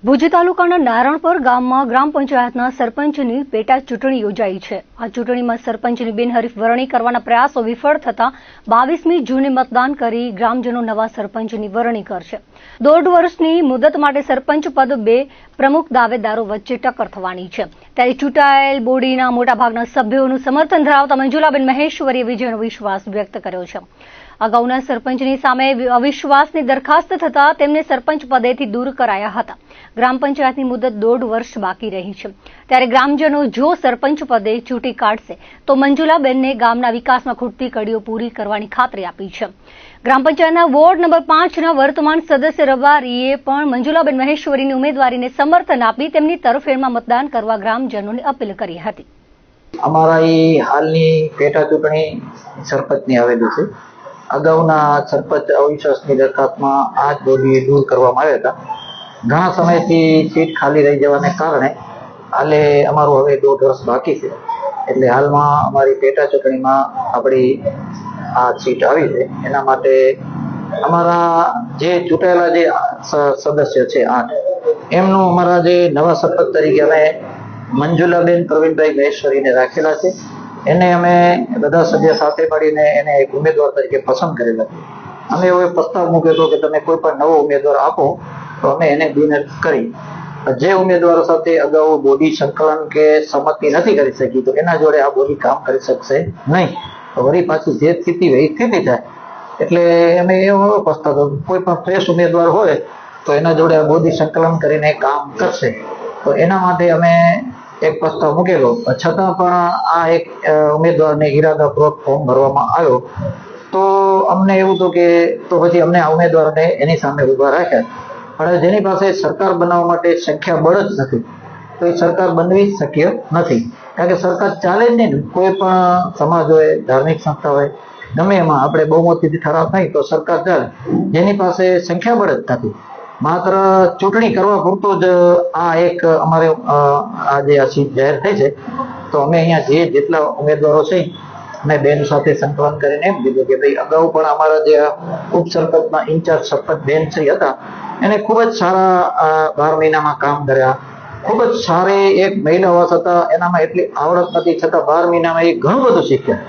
ભુજ તાલુકાના નારણપર ગામમાં ગ્રામ પંચાયતના સરપંચની પેટા ચૂંટણી યોજાઈ છે. આ ચૂંટણીમાં સરપંચની બિનહરીફ વરણી કરવાના પ્રયાસો વિફળ થતા 22મી જૂને મતદાન કરી ગ્રામજનો નવા સરપંચની વરણી કરશે. 1.5 વર્ષની મુદત માટે સરપંચ પદ 2 પ્રમુખ દાવેદારો વચ્ચે ટક્કર થવાની છે. ત્યારે ચૂંટાયેલ બોડીના મોટાભાગના સભ્યોનું સમર્થન ધરાવતા મંજુલાબેન મહેશ્વરીએ વિજયનો વિશ્વાસ વ્યક્ત કર્યો છે. અગાઉના સરપંચની સામે અવિશ્વાસની દરખાસ્ત થતા તેમને સરપંચ પદેથી દૂર કરાયા હતા. ગ્રામ પંચાયતની મુદત 1.5 વર્ષ બાકી રહી છે. ત્યારે ગ્રામજનો જો સરપંચ પદે ચૂંટી કાઢશે તો મંજુલાબેનને ગામના વિકાસમાં ખૂટતી કડીઓ પૂરી કરવાની ખાતરી આપી છે. ગ્રામ પંચાયતના વોર્ડ નંબર 5ના વર્તમાન સદસ્ય રબારીએ પણ મંજુલાબેન મહેશ્વરીની ઉમેદવારીને સમર્થન આપી તેમની તરફેણમાં મતદાન કરવા ગ્રામજનોને અપીલ કરી હતી. અમારા હાલની પેટા ચૂંટણી સરપંચની આવેલી છે. અગાઉના સરપંચ અવિશ્વાસની દરખાસ્તમાં આ જ બોડી દૂર કરવામાં આવ્યા હતા. ઘણા સમયથી સીટ ખાલી રહી જવાને કારણે હાલે અમારું હવે 1.5 વર્ષ બાકી છે. એટલે હાલમાં અમારી પેટા ચૂંટણીમાં આપણી આ સીટ આવી છે. એના માટે અમારા જે ચૂંટાયેલા જે સદસ્ય છે 8 એમનું અમારા જે નવા સરપંચ તરીકે અમે મંજુલાબેન પ્રવીણભાઈ મહેશ્વરીને રાખેલા છે. એને અમે બધા સભ્ય સાથે મળીને એને એક ઉમેદવાર તરીકે પસંદ કરેલા છે. અમે એવો પ્રસ્તાવ મૂક્યો હતો કે તમે કોઈ પણ નવો ઉમેદવાર આપો તો અમે એને બિનહરીફ કરી. જે ઉમેદવારો સાથે અગાઉ બોડી સંકલન કે સંમતિ નથી કરી શકી તો એના જોડે આ બોડી કામ કરી શકશે નહીં. તો વળી પાછી જે સ્થિતિ હોય એ સ્થિતિ થાય. એટલે અમે એવો પ્રસ્તાવ કોઈ પણ ફ્રેશ ઉમેદવાર હોય તો એના જોડે આ બોડી સંકલન કરીને કામ કરશે. તો એના માટે અમે એક પ્રસ્તાવ મૂકેલો. છતાં પણ આ એક ઉમેદવારને ઈરાદાપૂર્વક ફોર્મ ભરવામાં આવ્યો તો અમને એવું હતું કે તો પછી અમને આ ઉમેદવારને એની સામે ઉભા રાખ્યા. પણ જેની પાસે સરકાર બનાવવા માટે સંખ્યાબળ જ નથી તો એ સરકાર બનવી શક્ય નથી. કારણ કે સરકાર ચાલે જ નહીં. કોઈ પણ સમાજ હોય, ધાર્મિક સંસ્થા હોય, ગમે એમાં આપણે બહુમતીથી ઠરાવ થાય તો સરકાર ચાલે. જેની પાસે સંખ્યાબળ જ નથી, માત્ર ચૂંટણી કરવા પૂરતો જ આ એક અમારે આજે આ સીટ જાહેર થઈ છે. તો અમે અહીંયા જેટલા ઉમેદવારો છે અમે બેન સાથે સંકલન કરીને એમ કીધું કે ભાઈ અગાઉ પણ અમારા જે ઉપસરપંચના ઇન્ચાર્જ સરપંચ બેન શ્રી હતા એને ખૂબ જ સારા 12 મહિનામાં કામ કર્યા. ખૂબ જ સારી એક મહિલા હોવા છતાં એનામાં એટલી આવડત નથી છતાં 12 મહિનામાં એ ઘણું બધું શીખ્યા.